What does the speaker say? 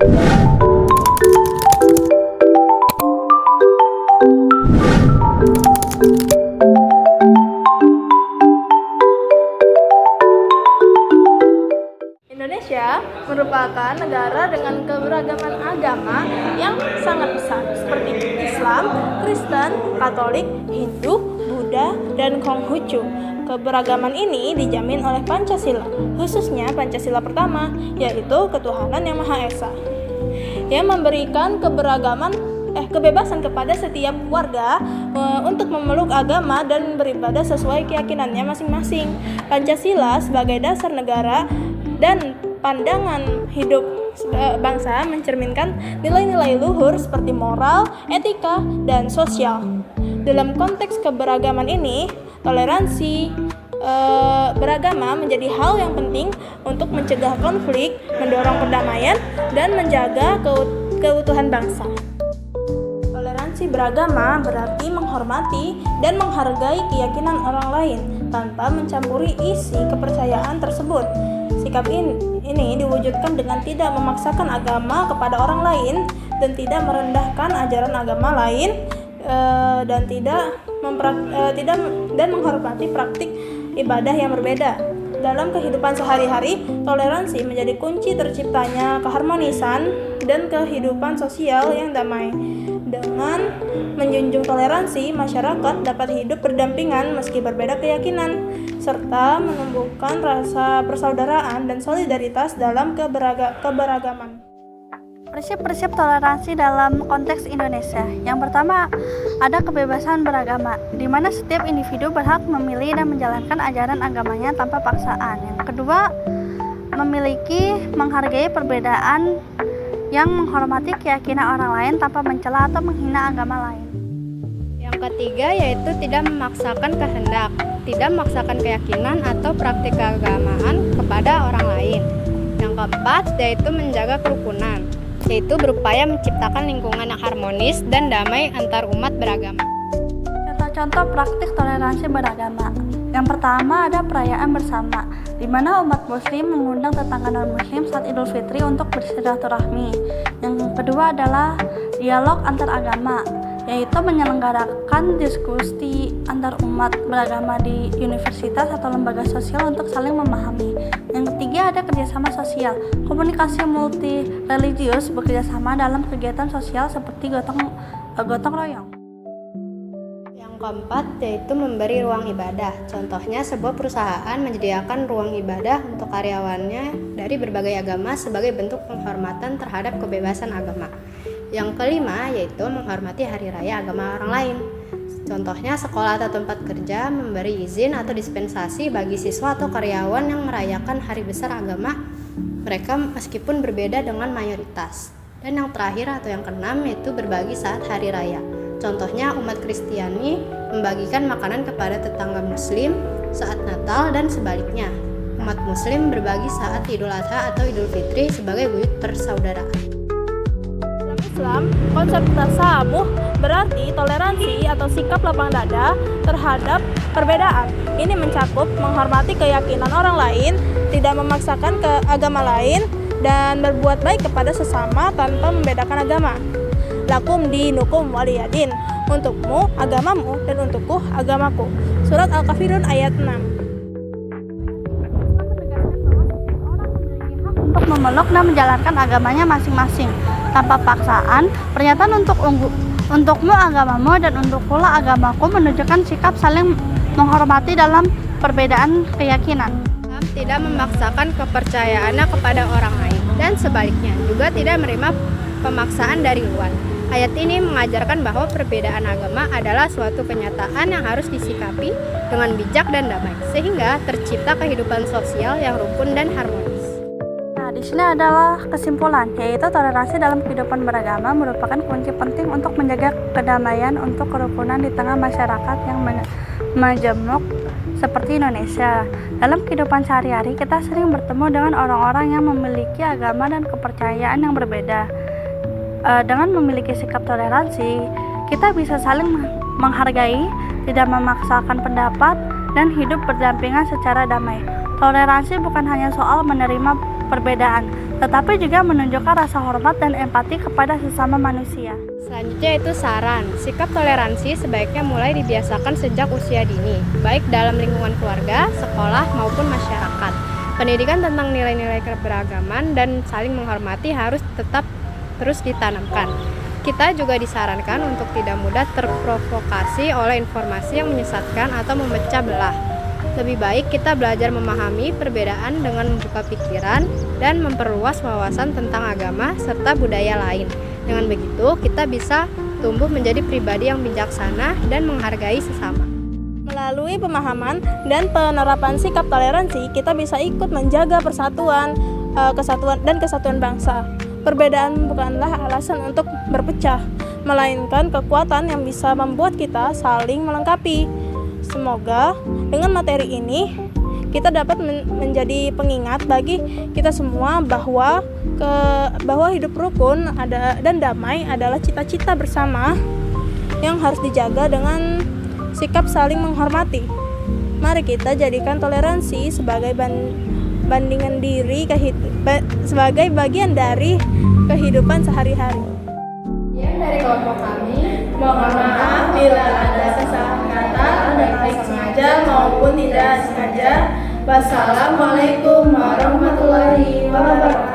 Indonesia merupakan negara dengan keberagaman agama yang sangat besar seperti Islam, Kristen, Katolik, Hindu, Buddha, dan Konghucu. Keberagaman ini dijamin oleh Pancasila, khususnya Pancasila pertama, yaitu ketuhanan yang Maha Esa, yang memberikan kebebasan kepada setiap warga untuk memeluk agama dan beribadah sesuai keyakinannya masing-masing. Pancasila sebagai dasar negara dan pandangan hidup bangsa mencerminkan nilai-nilai luhur seperti moral, etika, dan sosial. Dalam konteks keberagaman ini, toleransi beragama menjadi hal yang penting untuk mencegah konflik, mendorong perdamaian, dan menjaga keutuhan bangsa. Toleransi beragama berarti menghormati dan menghargai keyakinan orang lain tanpa mencampuri isi kepercayaan tersebut. Sikap ini diwujudkan dengan tidak memaksakan agama kepada orang lain dan tidak merendahkan ajaran agama lain dan menghormati praktik ibadah yang berbeda. Dalam kehidupan sehari-hari, toleransi menjadi kunci terciptanya keharmonisan dan kehidupan sosial yang damai. Dengan menjunjung toleransi, masyarakat dapat hidup berdampingan meski berbeda keyakinan, serta menumbuhkan rasa persaudaraan dan solidaritas dalam keberagaman. Prinsip-prinsip toleransi dalam konteks Indonesia. Yang pertama, ada kebebasan beragama, di mana setiap individu berhak memilih dan menjalankan ajaran agamanya tanpa paksaan. Yang kedua, menghargai perbedaan yang menghormati keyakinan orang lain tanpa mencela atau menghina agama lain. Yang ketiga yaitu tidak memaksakan kehendak, tidak memaksakan keyakinan atau praktik keagamaan kepada orang lain. Yang keempat yaitu menjaga kerukunan, yaitu berupaya menciptakan lingkungan yang harmonis dan damai antar umat beragama. Contoh-contoh praktik toleransi beragama. Yang pertama ada perayaan bersama, di mana umat muslim mengundang tetangga non-muslim saat Idul Fitri untuk bersilaturahmi. Yang kedua adalah dialog antar agama, yaitu menyelenggarakan diskusi antar umat beragama di universitas atau lembaga sosial untuk saling memahami. Yang ketiga ada kerjasama sosial, komunikasi multi religius bekerjasama dalam kegiatan sosial seperti gotong royong. Yang keempat yaitu memberi ruang ibadah. Contohnya sebuah perusahaan menyediakan ruang ibadah untuk karyawannya dari berbagai agama sebagai bentuk penghormatan terhadap kebebasan agama. Yang kelima yaitu menghormati hari raya agama orang lain. Contohnya sekolah atau tempat kerja memberi izin atau dispensasi bagi siswa atau karyawan yang merayakan hari besar agama mereka meskipun berbeda dengan mayoritas. Dan yang terakhir atau yang keenam yaitu berbagi saat hari raya. Contohnya umat Kristiani membagikan makanan kepada tetangga muslim saat Natal dan sebaliknya. Umat muslim berbagi saat Idul Adha atau Idul Fitri sebagai wujud persaudaraan. Dalam Islam, konsep tasamuh berarti toleransi atau sikap lapang dada terhadap perbedaan. Ini mencakup menghormati keyakinan orang lain, tidak memaksakan ke agama lain, dan berbuat baik kepada sesama tanpa membedakan agama. Lakum dinukum waliyadin, untukmu agamamu dan untukku agamaku. Surat Al-Kafirun ayat 6. Untuk memeluk dan menjalankan agamanya masing-masing tanpa paksaan. Pernyataan untukmu agamamu dan untukkulah agamaku menunjukkan sikap saling menghormati dalam perbedaan keyakinan. Tidak memaksakan kepercayaannya kepada orang lain dan sebaliknya juga tidak menerima pemaksaan dari luar. Ayat ini mengajarkan bahwa perbedaan agama adalah suatu kenyataan yang harus disikapi dengan bijak dan damai, sehingga tercipta kehidupan sosial yang rukun dan harmonis. Nah, di sini adalah kesimpulan, yaitu toleransi dalam kehidupan beragama merupakan kunci penting untuk menjaga kedamaian untuk kerukunan di tengah masyarakat yang majemuk seperti Indonesia. Dalam kehidupan sehari-hari, kita sering bertemu dengan orang-orang yang memiliki agama dan kepercayaan yang berbeda. Dengan memiliki sikap toleransi, kita bisa saling menghargai, tidak memaksakan pendapat, dan hidup berdampingan secara damai. Toleransi bukan hanya soal menerima perbedaan, tetapi juga menunjukkan rasa hormat dan empati kepada sesama manusia. Selanjutnya itu saran. Sikap toleransi sebaiknya mulai dibiasakan sejak usia dini, baik dalam lingkungan keluarga, sekolah, maupun masyarakat. Pendidikan tentang nilai-nilai keberagaman dan saling menghormati harus tetap terus ditanamkan. Kita juga disarankan untuk tidak mudah terprovokasi oleh informasi yang menyesatkan atau memecah belah. Lebih baik kita belajar memahami perbedaan dengan membuka pikiran dan memperluas wawasan tentang agama serta budaya lain. Dengan begitu, kita bisa tumbuh menjadi pribadi yang bijaksana dan menghargai sesama. Melalui pemahaman dan penerapan sikap toleransi, kita bisa ikut menjaga persatuan, kesatuan bangsa. Perbedaan bukanlah alasan untuk berpecah, melainkan kekuatan yang bisa membuat kita saling melengkapi. Semoga dengan materi ini kita dapat menjadi pengingat bagi kita semua bahwa hidup rukun dan damai adalah cita-cita bersama yang harus dijaga dengan sikap saling menghormati. Mari kita jadikan toleransi sebagai bandingan diri sebagai bagian dari kehidupan sehari-hari. Sekian dari kelompok kami. Mohon maaf bila ada kesalahan kata, baik sengaja maupun tidak sengaja. Wassalamualaikum warahmatullahi wabarakatuh.